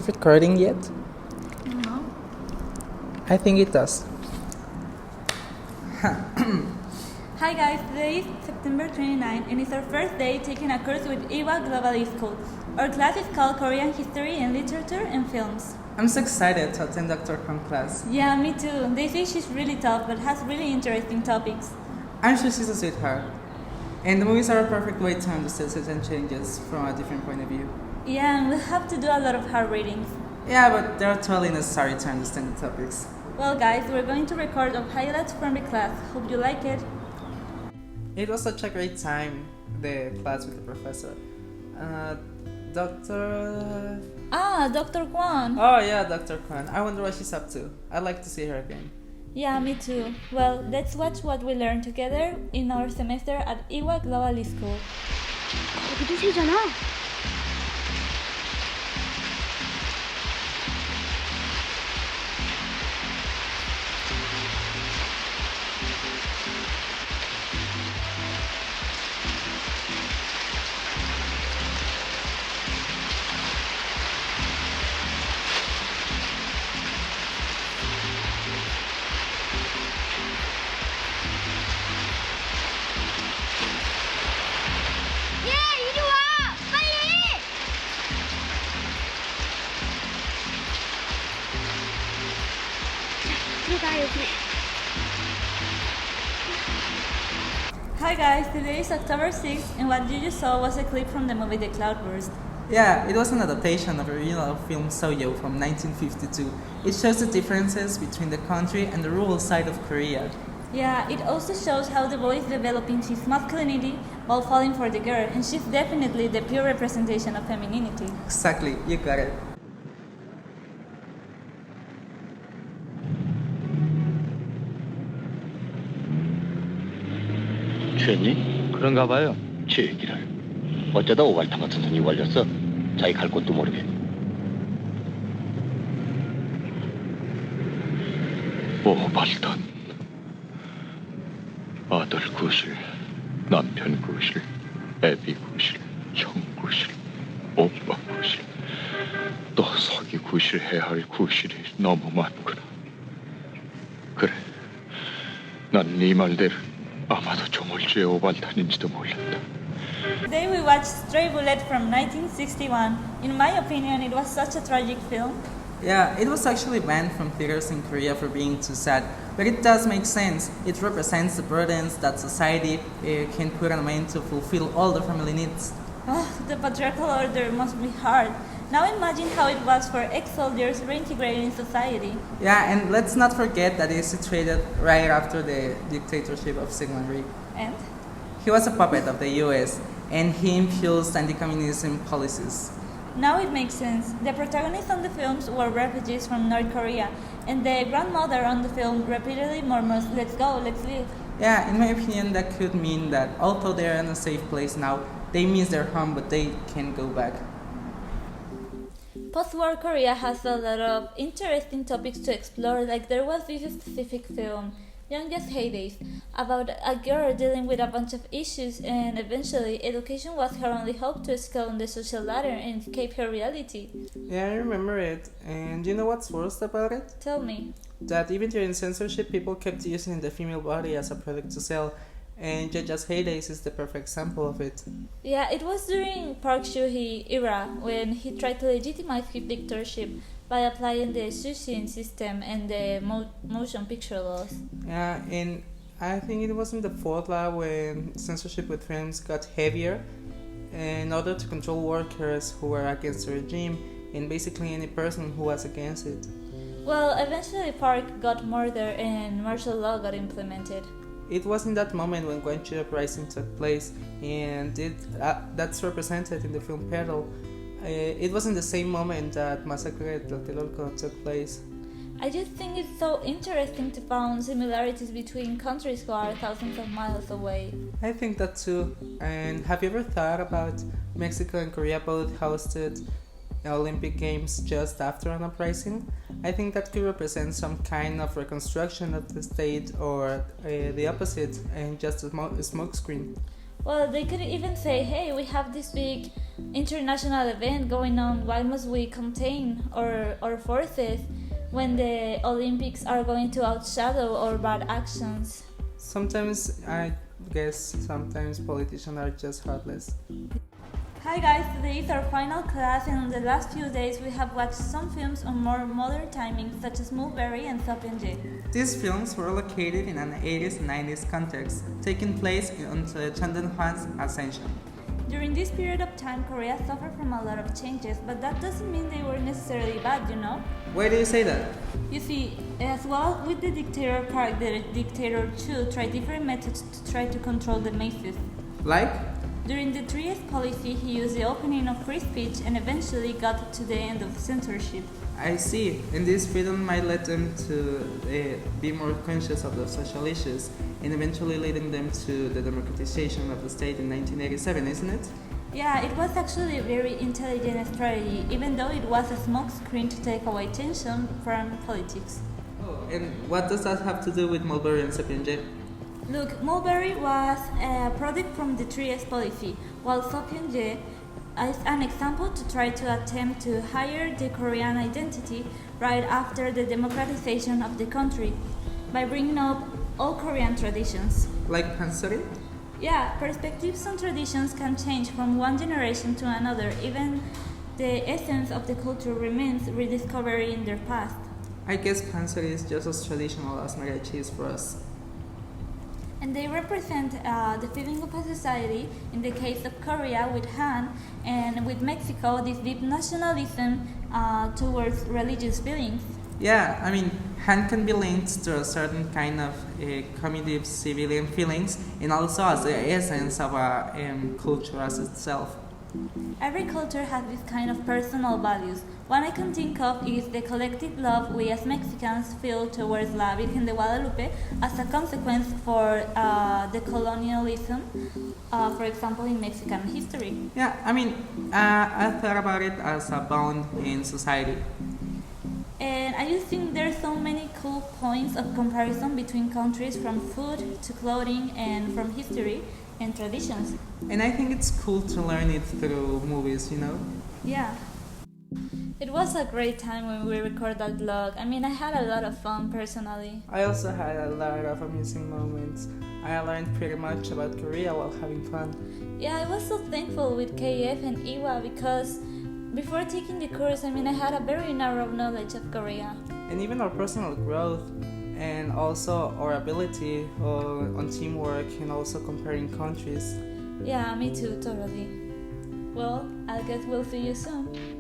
recording yet? No. I think it does. Hi guys, today is September 29 and it's our first day taking a course with Ewha Global School. Our class is called Korean History and Literature and Films. I'm so excited to attend Dr. Kong's class. Yeah, me too. They say she's really tough but has really interesting topics. I'm sure she's a sweetheart. And the movies are a perfect way to understand certain changes from a different point of view. Yeah, and we'll have to do a lot of hard readings. Yeah, but they're totally necessary to understand the topics. Well guys, we're going to record of highlights from the class. Hope you like it. It was such a great time, the class with the professor. Dr. Dr. Kwon. Oh yeah, Dr. Kwan. I wonder what she's up to. I'd like to see her again. Yeah, me too. Well, let's watch what we learned together in our semester at Ewha Global School. 거기도 새잖아. Hi guys, today is October 6th and what you just saw was a clip from the movie The Cloudburst. Yeah, it was an adaptation of a original film Soyo from 1952. It shows the differences between the country and the rural side of Korea. Yeah, it also shows how the boy is developing his masculinity while falling for the girl, and she's definitely the pure representation of femininity. Exactly, you got it. 취했니? 그런가 봐요. 취했기를. 어쩌다 오발탄 같은 손이 걸렸어? 자기 갈 곳도 모르게. 오발탄. 아들 구실, 남편 구실, 애비 구실, 형 구실, 오빠 구실. 또 서기 구실해야 할 구실이 너무 많구나. 그래. 난 네 말대로 아마도 조물주의 오발탄인지도 몰랐다. Today we watched Stray Bullet from 1961. In my opinion, it was such a tragic film. Yeah, it was actually banned from theaters in Korea for being too sad, but it does make sense. It represents the burdens that society can put on men to fulfill all their family needs. Oh, the patriarchal order must be hard. Now imagine how it was for ex-soldiers reintegrating in society. Yeah, and let's not forget that it is situated right after the dictatorship of Sigmund Freud. And? He was a puppet of the US, and he infused anti-communism policies. Now it makes sense. The protagonists on the films were refugees from North Korea, and the grandmother on the film repeatedly murmurs, "Let's go, let's live." Yeah, in my opinion, that could mean that although they're in a safe place now, they miss their home, but they can't go back. Post-war Korea has a lot of interesting topics to explore, like there was this specific film, Youngest Heydays, about a girl dealing with a bunch of issues, and eventually education was her only hope to scale on the social ladder and escape her reality. Yeah, I remember it. And you know what's worst about it? Tell me. That even during censorship, people kept using the female body as a product to sell. And Judge's Heydays is the perfect example of it. Yeah, it was during Park Soo-hee era when he tried to legitimize his dictatorship by applying the Sushin system and the motion picture laws. Yeah, and I think it was in the fourth law when censorship with films got heavier in order to control workers who were against the regime and basically any person who was against it. Well, eventually Park got murdered and martial law got implemented. It was in that moment when Guangzhou uprising took place, and that's represented in the film Peril. It was in the same moment that Massacre at Tlatelolco took place. I just think it's so interesting to find similarities between countries who are thousands of miles away. I think that too. And have you ever thought about Mexico and Korea both hosted Olympic Games just after an uprising? I think that could represent some kind of reconstruction of the state, or the opposite, and just a smokescreen. Well, they could even say, hey, we have this big international event going on, why must we contain our forces when the Olympics are going to outshadow our bad actions? Sometimes politicians are just heartless. Hi guys, today is our final class, and in the last few days we have watched some films on more modern timings such as Mulberry and Sapien. These films were located in an 80s and 90s context, taking place until Chandon Juan's ascension. During this period of time, Korea suffered from a lot of changes, but that doesn't mean they were necessarily bad, you know? Why do you say that? You see, as well with the dictator part, the dictator too tried different methods to try to control the masses. Like? During the 3S policy, he used the opening of free speech and eventually got to the end of censorship. I see, and this freedom might lead them to be more conscious of the social issues and eventually leading them to the democratization of the state in 1987, isn't it? Yeah, it was actually a very intelligent strategy, even though it was a smokescreen to take away tension from politics. Oh, and what does that have to do with Mulberry and Sapien? Look, Mulberry was a product from the 3S policy, while Sapien is an example to try to attempt to hire the Korean identity right after the democratization of the country by bringing up all Korean traditions. Like pansori? Yeah, perspectives and traditions can change from one generation to another, even the essence of the culture remains rediscovery in their past. I guess pansori is just as traditional as mariachi is for us. And they represent the feeling of a society, in the case of Korea with Han, and with Mexico, this deep nationalism towards religious feelings. Yeah, I mean, Han can be linked to a certain kind of cognitive civilian feelings and also as the essence of a culture as itself. Every culture has this kind of personal values. One I can think of is the collective love we as Mexicans feel towards La Virgen de Guadalupe as a consequence for the colonialism, for example, in Mexican history. Yeah, I mean, I thought about it as a bond in society. And I just think there's so many cool points of comparison between countries, from food to clothing and from history and traditions. And I think it's cool to learn it through movies, you know? Yeah. It was a great time when we recorded that vlog. I mean, I had a lot of fun personally. I also had a lot of amusing moments. I learned pretty much about Korea while having fun. Yeah, I was so thankful with KF-Ewha because before taking the course, I mean, I had a very narrow knowledge of Korea. And even our personal growth and also our ability on teamwork and also comparing countries. Yeah, me too, totally. Well, I guess we'll see you soon.